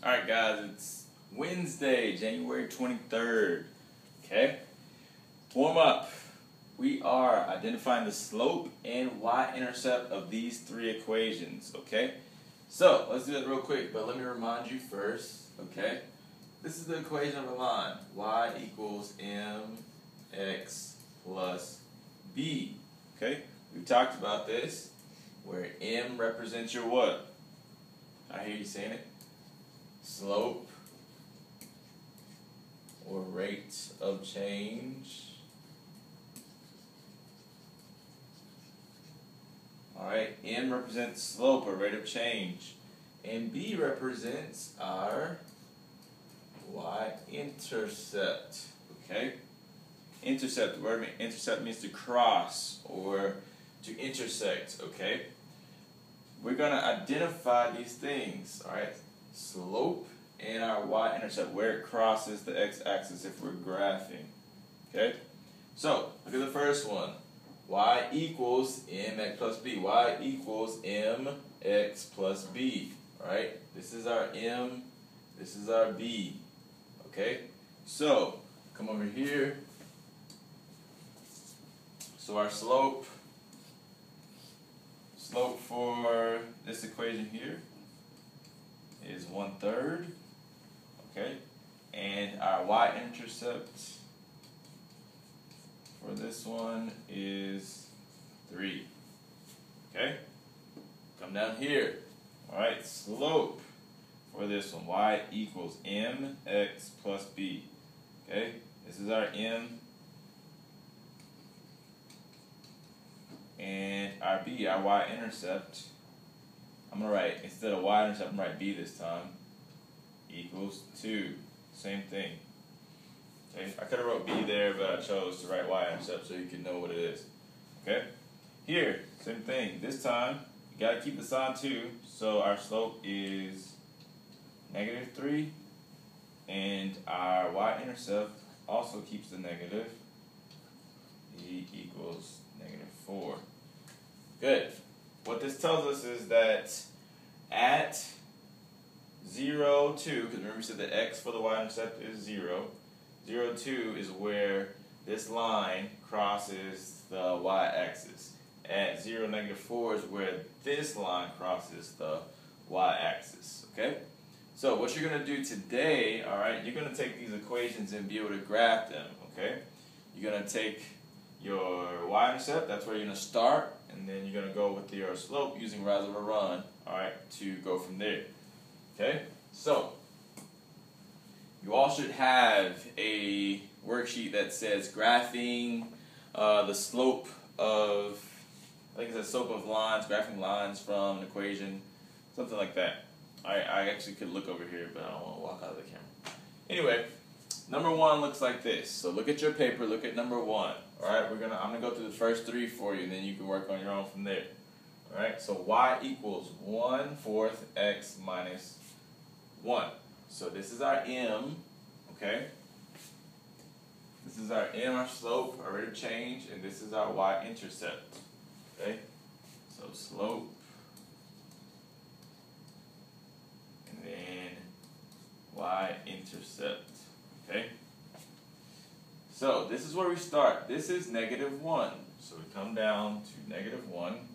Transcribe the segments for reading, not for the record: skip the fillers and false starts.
Alright guys, it's Wednesday, January 23rd, okay? Warm up. We are identifying the slope and y-intercept of these three equations, okay? So, let's do that real quick, but let me remind you first, okay? This is the equation of a line. Y equals mx plus b, okay? We've talked about this, where m represents your what? I hear you saying it. Slope or rate of change. Alright, M represents slope or rate of change. And B represents our y-intercept. Okay? Intercept, the word intercept means to cross or to intersect. Okay? We're going to identify these things. Alright? Slope and our y-intercept, where it crosses the x-axis if we're graphing. Okay? So, look at the first one. Y equals mx plus b. Y equals mx plus b. Right? This is our m. This is our b. Okay? So, come over here. So our slope for this equation here is 1/3. Okay? And our y-intercept for this one is 3. Okay? Come down here. Alright, slope for this one. Y equals mx plus b. Okay? This is our m. And our b, our y-intercept. I'm going to write, instead of y-intercept, I'm going to write b this time. Equals 2. Same thing. Okay? I could have wrote b there, but I chose to write y-intercept so you can know what it is. Okay? Here, same thing. This time, you got to keep the sign 2, so our slope is -3, and our y-intercept also keeps the negative. E equals -4. Good. What this tells us is that at 0, 2, because remember we said the x for the y-intercept is 0, 0, 2 is where this line crosses the y-axis. At 0, -4 is where this line crosses the y-axis. Okay? So what you're going to do today, alright, you're going to take these equations and be able to graph them. Okay? You're going to take your y-intercept, that's where you're going to start, and then you're going to go with your slope using rise over run, alright, to go from there. Okay? So, you all should have a worksheet that says graphing the slope of, I think it says slope of lines, graphing lines from an equation, something like that. I actually could look over here, but I don't want to walk out of the camera. Anyway, number 1 looks like this. So look at your paper, look at number 1. Alright, I'm gonna go through the first 3 for you, and then you can work on your own from there. Alright, so y equals 1/4 x minus 1. So this is our m, okay? This is our m, our slope, our rate of change, and this is our y-intercept, okay? So slope, and then y-intercept, okay? So this is where we start. This is -1, so we come down to -1,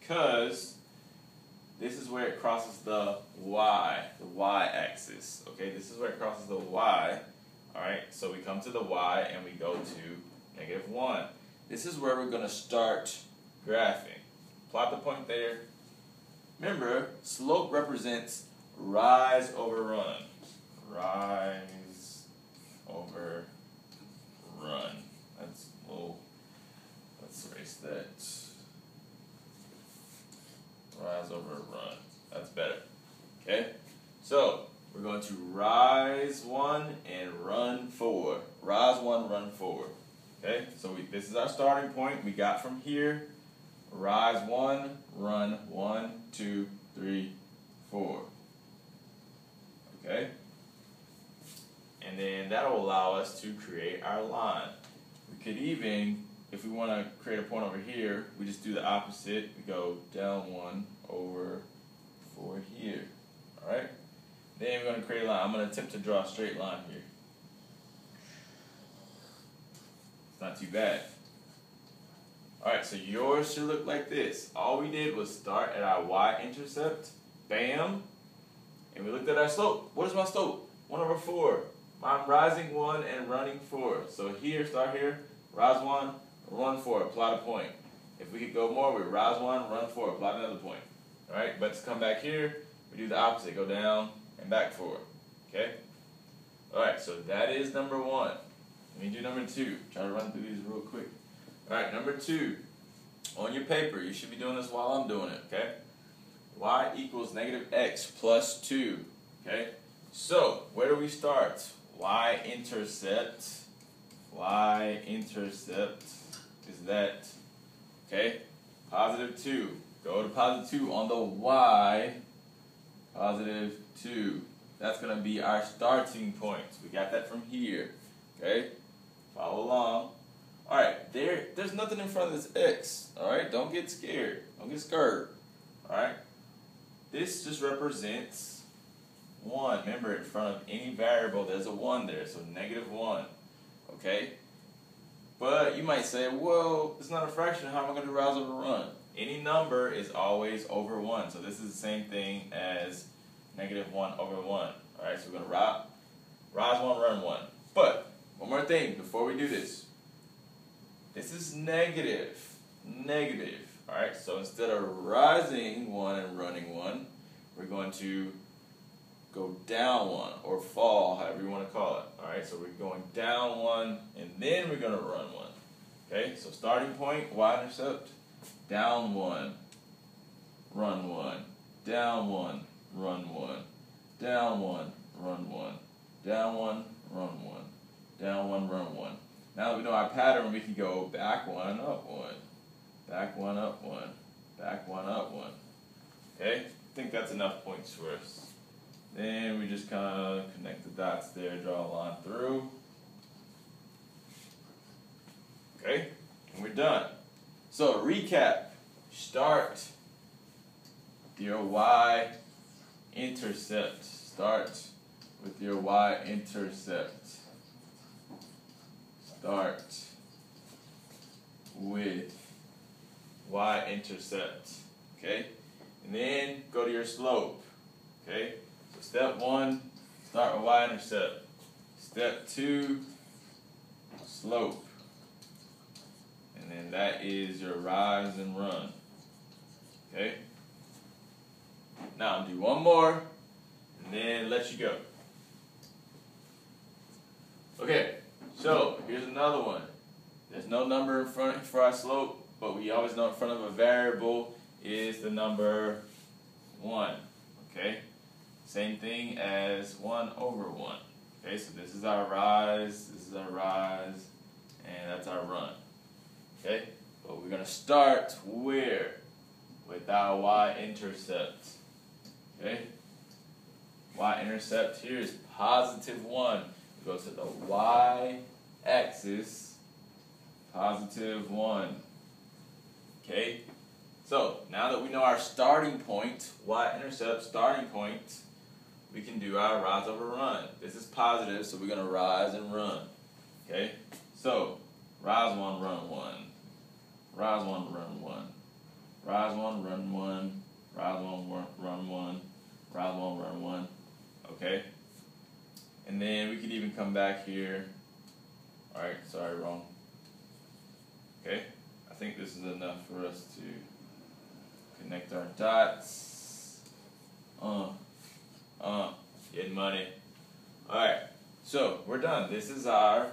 because this is where it crosses the y-axis. Okay, this is where it crosses the y. Alright, so we come to the y and we go to -1. This is where we're going to start graphing. Plot the point there. Remember, slope represents rise over run. Rise over run. That's a little, let's erase that. Rise over run. That's better. Okay? So, we're going to rise 1 and run 4. Rise 1, run 4. Okay? So, this is our starting point. We got from here. Rise 1, run 1, 2, 3, 4. Okay? And then that'll allow us to create our line. We could even If we want to create a point over here, we just do the opposite. We go down 1 over for here. Alright? Then we're going to create a line. I'm going to attempt to draw a straight line here. It's not too bad. Alright, so yours should look like this. All we did was start at our y-intercept, bam, and we looked at our slope. What is my slope? 1/4. I'm rising 1 and running 4. So here, start here, rise 1, run 4, plot a point. If we could go more, we rise 1, run 4, plot another point. Alright, but to come back here, we do the opposite, go down and back 4. Okay? Alright, so that is number 1. Let me do number 2. Try to run through these real quick. Alright, number 2. On your paper, you should be doing this while I'm doing it, okay? Y equals negative x plus 2, okay? So, where do we start? Y-intercept. Y-intercept is that, okay? Positive 2. Go to positive 2 on the Y. Positive 2. That's going to be our starting point. We got that from here, okay? Follow along. Alright, there's nothing in front of this x. Alright, don't get scared. Don't get scared. Alright? This just represents 1. Remember, in front of any variable, there's a 1 there, so negative 1. Okay? But you might say, well, it's not a fraction. How am I going to rise over run? Any number is always over 1. So this is the same thing as negative 1 over 1. Alright, so we're going to rise 1, run 1. But, one more thing before we do this. This is negative. Negative. Alright, so instead of rising 1 and running 1, we're going to go down 1 or fall, however you want to call it. Alright, so we're going down 1 and then we're going to run 1. Okay, so starting point, y-intercept, down 1, run 1, down 1, run 1, down 1, run 1, down 1, run 1, down 1, run 1. Now that we know our pattern, we can go back 1, up 1, back 1, up 1, back 1, up 1. Okay? I think that's enough points for us. Then we just kind of connect the dots there, draw a line through. Okay? And we're done. So, recap. Start with your y-intercept. Start with your y-intercept. Start with y-intercept, okay? And then go to your slope, okay? So step 1, start with y-intercept. Step 2, slope. And then that is your rise and run, okay? Now do one more, and then let you go. Okay. So, here's another one. There's no number in front for our slope, but we always know in front of a variable is the number 1. Okay? Same thing as 1 over 1. Okay, so this is our rise, and that's our run. Okay? But we're going to start where? With our y-intercept. Okay? Y-intercept here is positive 1. We go to the y-axis, positive 1. Okay? So, now that we know our starting point, y-intercept starting point, we can do our rise over run. This is positive, so we're going to rise and run. Okay? So, rise 1, run 1. Rise 1, run 1. Rise 1, run 1. Rise 1, run 1. Rise 1, run 1. Okay? And then we could even come back here. Alright, sorry, wrong. Okay? I think this is enough for us to connect our dots. Getting money. Alright, so we're done. This is our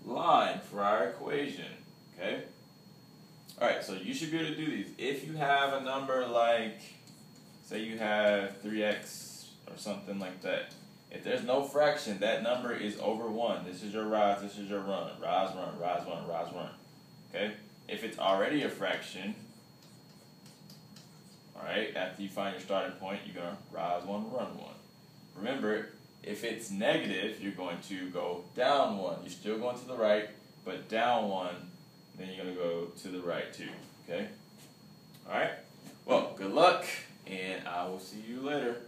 line for our equation. Okay? Alright, so you should be able to do these. If you have a number like, say you have 3x or something like that, if there's no fraction, that number is over 1. This is your rise, this is your run. Rise, run, rise, run, rise, run. Okay? If it's already a fraction, alright, after you find your starting point, you're going to rise 1, run 1. Remember, if it's negative, you're going to go down 1. You're still going to the right, but down 1, then you're going to go to the right too. Okay? Alright? Well, good luck, and I will see you. see you later.